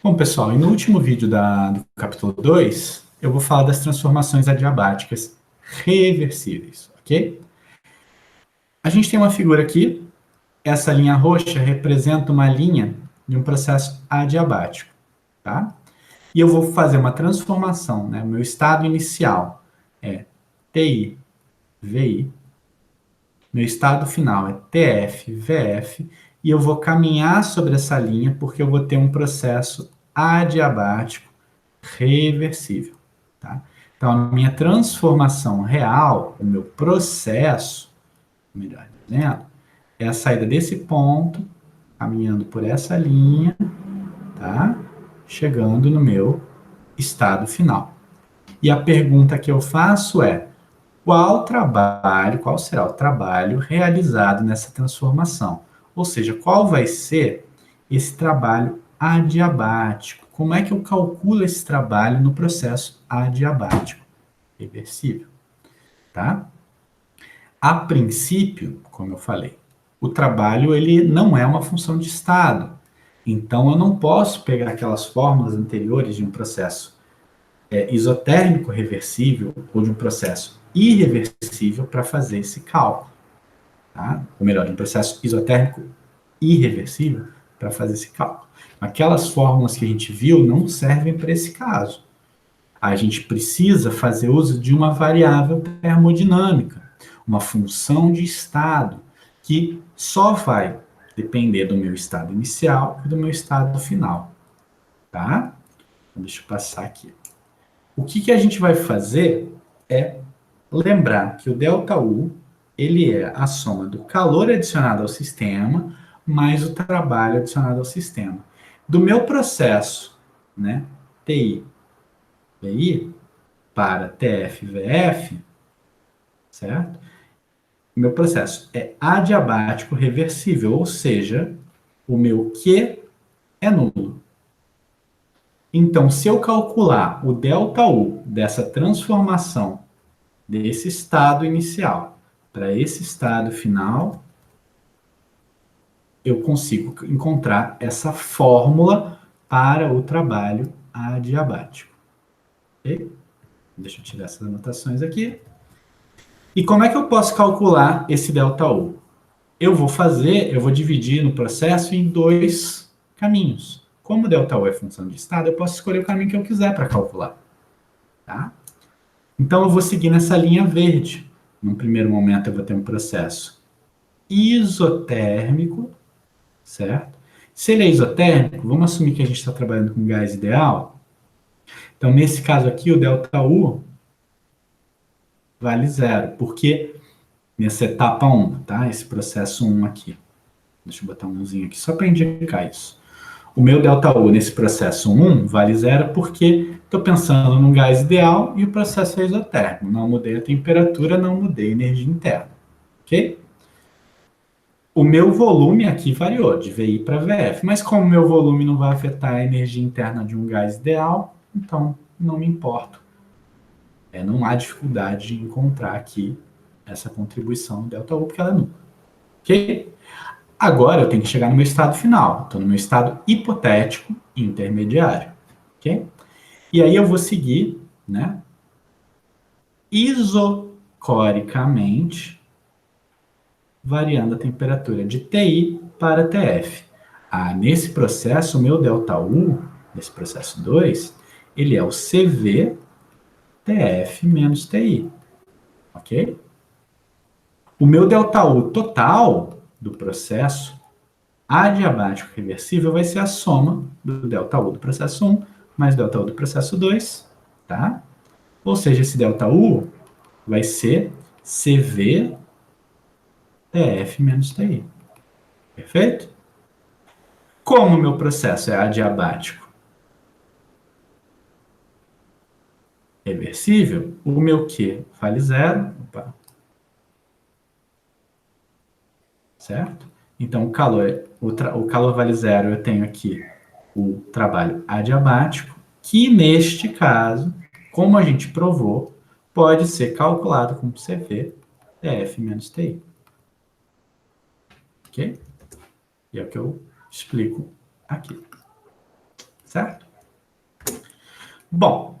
Bom, pessoal, e no último vídeo do capítulo 2, eu vou falar das transformações adiabáticas reversíveis, ok? A gente tem uma figura aqui, essa linha roxa representa uma linha de um processo adiabático, tá? E eu vou fazer uma transformação, né? O meu estado inicial é TI, VI, meu estado final é TF, VF, e eu vou caminhar sobre essa linha porque eu vou ter um processo adiabático reversível, tá? Então, a minha transformação real, o meu processo, melhor dizendo, é a saída desse ponto, caminhando por essa linha, tá? Chegando no meu estado final. E a pergunta que eu faço é: qual será o trabalho realizado nessa transformação? Ou seja, qual vai ser esse trabalho adiabático? Como é que eu calculo esse trabalho no processo adiabático reversível, tá? A princípio, como eu falei, o trabalho ele não é uma função de estado. Então eu não posso pegar aquelas fórmulas anteriores de um processo isotérmico reversível ou de um processo irreversível para fazer esse cálculo, tá? Ou melhor, de um processo isotérmico irreversível para fazer esse cálculo. Aquelas fórmulas que a gente viu não servem para esse caso. A gente precisa fazer uso de uma variável termodinâmica, uma função de estado, que só vai depender do meu estado inicial e do meu estado final, tá? Então, deixa eu passar aqui. O que a gente vai fazer é lembrar que o ΔU ele é a soma do calor adicionado ao sistema mais o trabalho adicionado ao sistema. Do meu processo, né, TI, VI, para TF, VF, certo? Meu processo é adiabático reversível, ou seja, o meu Q é nulo. Então, se eu calcular o ΔU dessa transformação desse estado inicial para esse estado final, eu consigo encontrar essa fórmula para o trabalho adiabático. Okay? Deixa eu tirar essas anotações aqui. E como é que eu posso calcular esse ΔU? Eu vou dividir no processo em dois caminhos. Como o ΔU é função de estado, eu posso escolher o caminho que eu quiser para calcular. Tá? Então, eu vou seguir nessa linha verde. Num primeiro momento, eu vou ter um processo isotérmico, certo? Se ele é isotérmico, vamos assumir que a gente está trabalhando com gás ideal. Então, nesse caso aqui, o ΔU vale zero, porque nessa etapa 1, tá? Esse processo 1 aqui. Deixa eu botar um umzinho aqui só para indicar isso. O meu ΔU nesse processo 1 vale zero porque estou pensando num gás ideal e o processo é isotérmico. Não mudei a temperatura, não mudei a energia interna. Ok? O meu volume aqui variou de VI para VF, mas como meu volume não vai afetar a energia interna de um gás ideal, então não me importo. Não há dificuldade de encontrar aqui essa contribuição do ΔU porque ela é nula. Ok? Agora eu tenho que chegar no meu estado final. Estou no meu estado hipotético intermediário. Ok? E aí eu vou seguir, né, isocoricamente, variando a temperatura de TI para TF. Nesse processo, o meu ΔU, nesse processo 2, ele é o CV TF menos TI. Ok? O meu ΔU total do processo adiabático reversível vai ser a soma do ΔU do processo 1 mais ΔU do processo 2, tá? Ou seja, esse ΔU vai ser CV TF menos TI. Perfeito? Como o meu processo é adiabático reversível, o meu Q vale zero, opa, certo? Então, o calor vale zero, eu tenho aqui o trabalho adiabático, que neste caso, como a gente provou, pode ser calculado como CV TF menos TI. Ok? E é o que eu explico aqui. certo? Bom,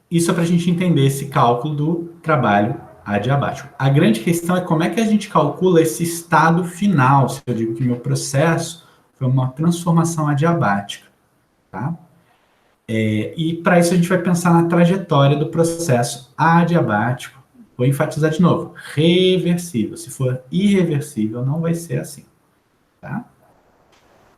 isso é para a gente entender esse cálculo do trabalho adiabático. A grande questão é como é que a gente calcula esse estado final, se eu digo que meu processo foi uma transformação adiabática, tá? E para isso a gente vai pensar na trajetória do processo adiabático. Vou enfatizar de novo, reversível. Se for irreversível, não vai ser assim, tá?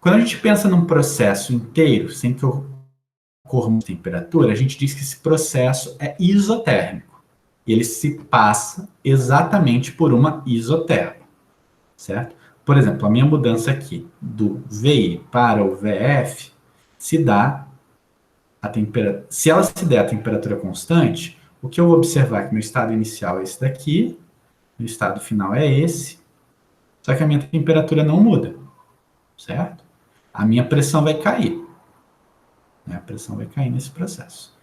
Quando a gente pensa num processo inteiro, sem que ocorra uma temperatura, a gente diz que esse processo é isotérmico. E ele se passa exatamente por uma isoterma, certo? Por exemplo, a minha mudança aqui do VI para o VF se dá a temperatura. Se ela se der a temperatura constante, o que eu vou observar é que meu estado inicial é esse daqui, meu estado final é esse, só que a minha temperatura não muda, certo? A minha pressão vai cair. Né? A pressão vai cair nesse processo.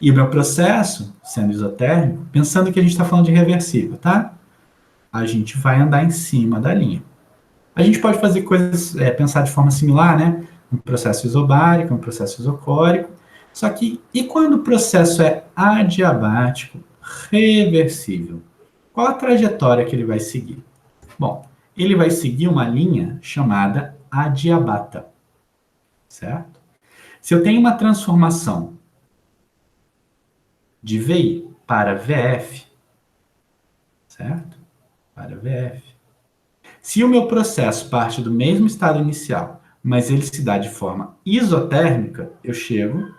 E o meu processo, sendo isotérmico, pensando que a gente está falando de reversível, tá? A gente vai andar em cima da linha. A gente pode fazer coisas, pensar de forma similar, né? Um processo isobárico, um processo isocórico. Só que, e quando o processo é adiabático, reversível? Qual a trajetória que ele vai seguir? Bom, ele vai seguir uma linha chamada adiabata, certo? Se eu tenho uma transformação de VI para VF, certo? Para VF. Se o meu processo parte do mesmo estado inicial, mas ele se dá de forma isotérmica, eu chego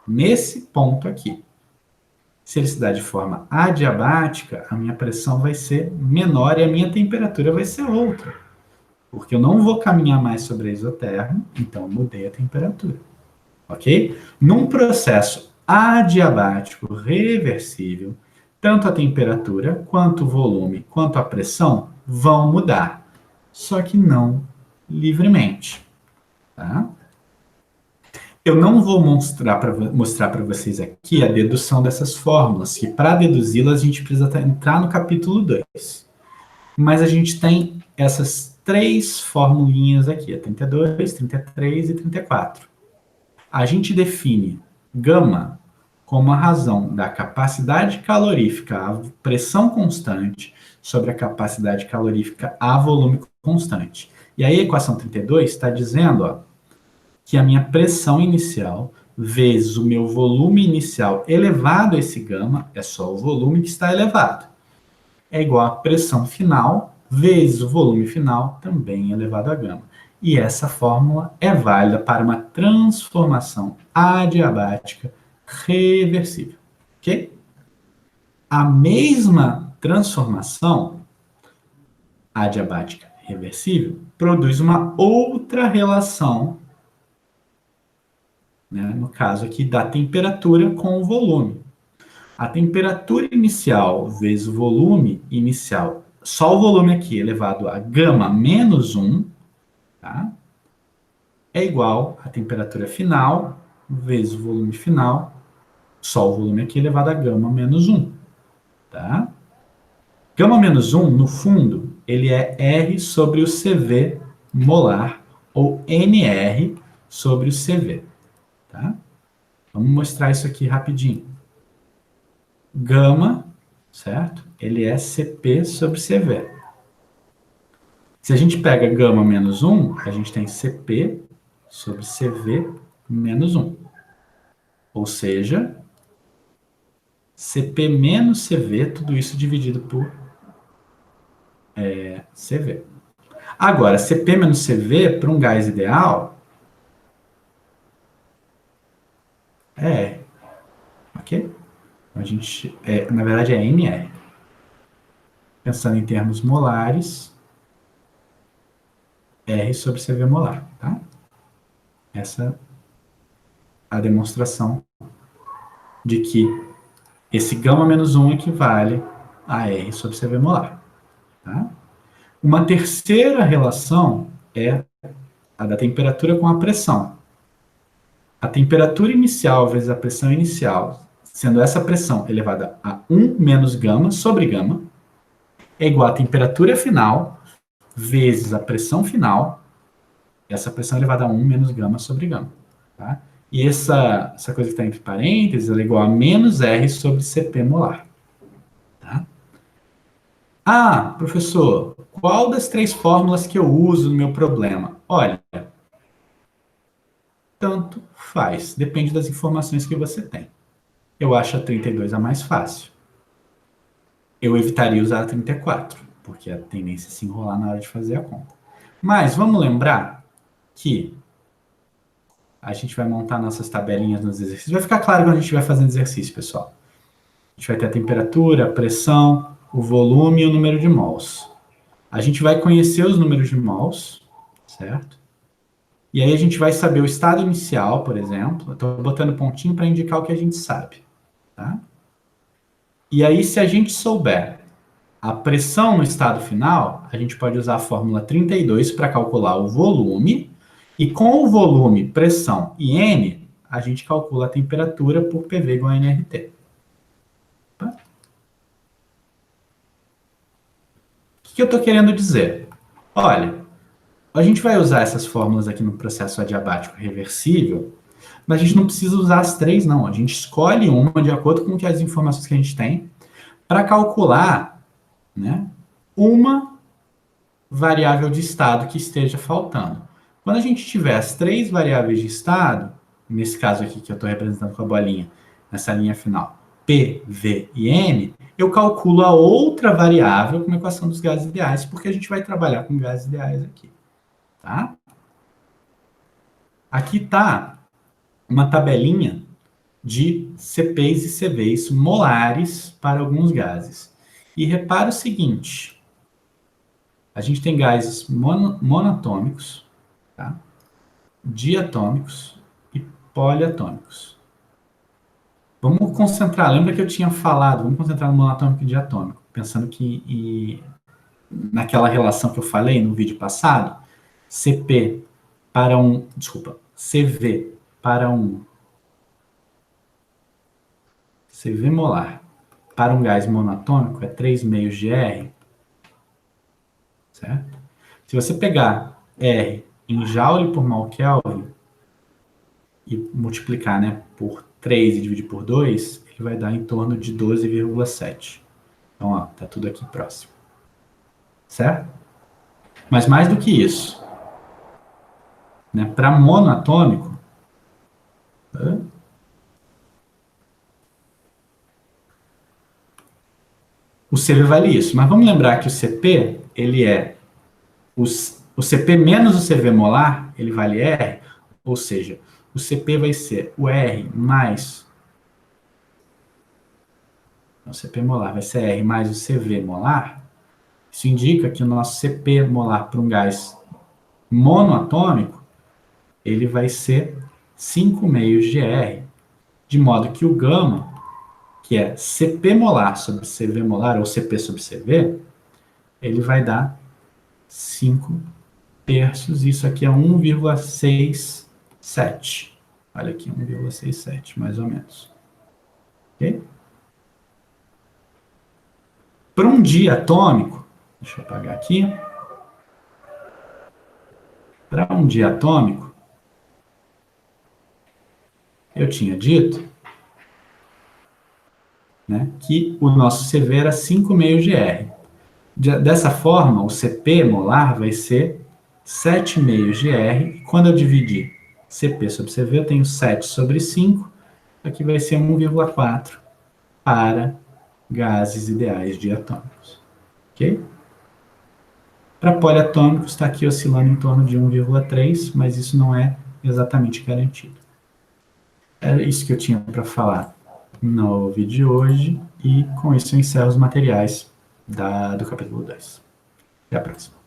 nesse ponto aqui. Se ele se dá de forma adiabática, a minha pressão vai ser menor e a minha temperatura vai ser outra. Porque eu não vou caminhar mais sobre a isotermo, então eu mudei a temperatura. Ok? Num processo adiabático reversível, tanto a temperatura, quanto o volume, quanto a pressão vão mudar. Só que não livremente. Tá? Eu não vou mostrar para vocês aqui a dedução dessas fórmulas, que para deduzi-las a gente precisa entrar no capítulo 2. Mas a gente tem essas três formulinhas aqui, a 32, 33 e 34. A gente define gama como a razão da capacidade calorífica a pressão constante sobre a capacidade calorífica a volume constante. E aí a equação 32 está dizendo, ó, que a minha pressão inicial vezes o meu volume inicial elevado a esse gama, é só o volume que está elevado, é igual a pressão final vezes o volume final também elevado a gama. E essa fórmula é válida para uma transformação adiabática reversível. Ok? A mesma transformação adiabática reversível produz uma outra relação, né, no caso aqui da temperatura com o volume. A temperatura inicial vezes o volume inicial, só o volume aqui elevado a gama menos 1, tá? É igual à temperatura final vezes o volume final, só o volume aqui elevado a gama menos 1. Tá? Gama menos 1, no fundo, ele é R sobre o CV molar, ou NR sobre o CV. Tá? Vamos mostrar isso aqui rapidinho. Gama, certo? Ele é CP sobre CV. Se a gente pega gama menos 1, a gente tem CP sobre CV menos 1. Ou seja, CP menos CV, tudo isso dividido por CV. Agora, CP menos CV, para um gás ideal, é R. Ok? A gente, na verdade, é MR. Pensando em termos molares, R sobre CV molar. Tá? Essa é a demonstração de que esse gama menos 1 equivale a R sobre CV molar. Tá? Uma terceira relação é a da temperatura com a pressão. A temperatura inicial vezes a pressão inicial, sendo essa pressão elevada a 1 menos gama sobre gama, é igual à temperatura final vezes a pressão final, essa pressão elevada a 1 menos gama sobre gama. tá? E essa coisa que está entre parênteses, ela é igual a menos R sobre Cp molar. Tá? Ah, professor, qual das três fórmulas que eu uso no meu problema? Olha, tanto faz, depende das informações que você tem. Eu acho a 32 a mais fácil. Eu evitaria usar a 34, porque a tendência é se enrolar na hora de fazer a conta. Mas vamos lembrar que a gente vai montar nossas tabelinhas nos exercícios. Vai ficar claro quando a gente vai fazendo exercício, pessoal. A gente vai ter a temperatura, a pressão, o volume e o número de mols. A gente vai conhecer os números de mols, certo? E aí a gente vai saber o estado inicial, por exemplo. Eu estou botando pontinho para indicar o que a gente sabe, tá? E aí, se a gente souber a pressão no estado final, a gente pode usar a fórmula 32 para calcular o volume, e com o volume, pressão e N, a gente calcula a temperatura por PV igual a nRT. Tá? O que eu estou querendo dizer? Olha, a gente vai usar essas fórmulas aqui no processo adiabático reversível, mas a gente não precisa usar as três, não. A gente escolhe uma de acordo com as informações que a gente tem para calcular, né, uma variável de estado que esteja faltando. Quando a gente tiver as três variáveis de estado, nesse caso aqui que eu estou representando com a bolinha, nessa linha final, P, V e N, eu calculo a outra variável como equação dos gases ideais, porque a gente vai trabalhar com gases ideais aqui. Tá? Aqui está uma tabelinha de CPs e CVs molares para alguns gases. E repara o seguinte, a gente tem gases monatômicos, tá? Diatômicos e poliatômicos. Vamos concentrar, lembra que eu tinha falado, vamos concentrar no monatômico e diatômico, pensando que naquela relação que eu falei no vídeo passado, CP para um, desculpa, CV para um CV molar para um gás monatômico é 3,5 GR, certo? Se você pegar R em joule por mol Kelvin e multiplicar, né, por 3 e dividir por 2, ele vai dar em torno de 12,7. Então, ó, tá tudo aqui próximo. Certo? Mas mais do que isso, né, para monoatômico, o CV vale isso. Mas vamos lembrar que o CP, ele é o CP menos o CV molar, ele vale R, ou seja, o CP vai ser o R mais o CP molar vai ser R mais o CV molar. Isso indica que o nosso CP molar para um gás monoatômico, ele vai ser 5,5 GR, de modo que o gama, que é CP molar sobre CV molar, ou CP sobre CV, ele vai dar 5 terços, isso aqui é 1,67. Olha aqui, 1,67, mais ou menos. Ok? Para um dia atômico, deixa eu apagar aqui. Para um dia atômico, eu tinha dito, né, que o nosso CV era 5,5 GR. Dessa forma, o CP molar vai ser 7,5 GR. E quando eu dividir CP sobre CV, eu tenho 7 sobre 5. Aqui vai ser 1,4 para gases ideais diatômicos. Ok? Para poliatômicos, está aqui oscilando em torno de 1,3, mas isso não é exatamente garantido. Era isso que eu tinha para falar no vídeo de hoje, e com isso eu encerro os materiais do capítulo 2. Até a próxima.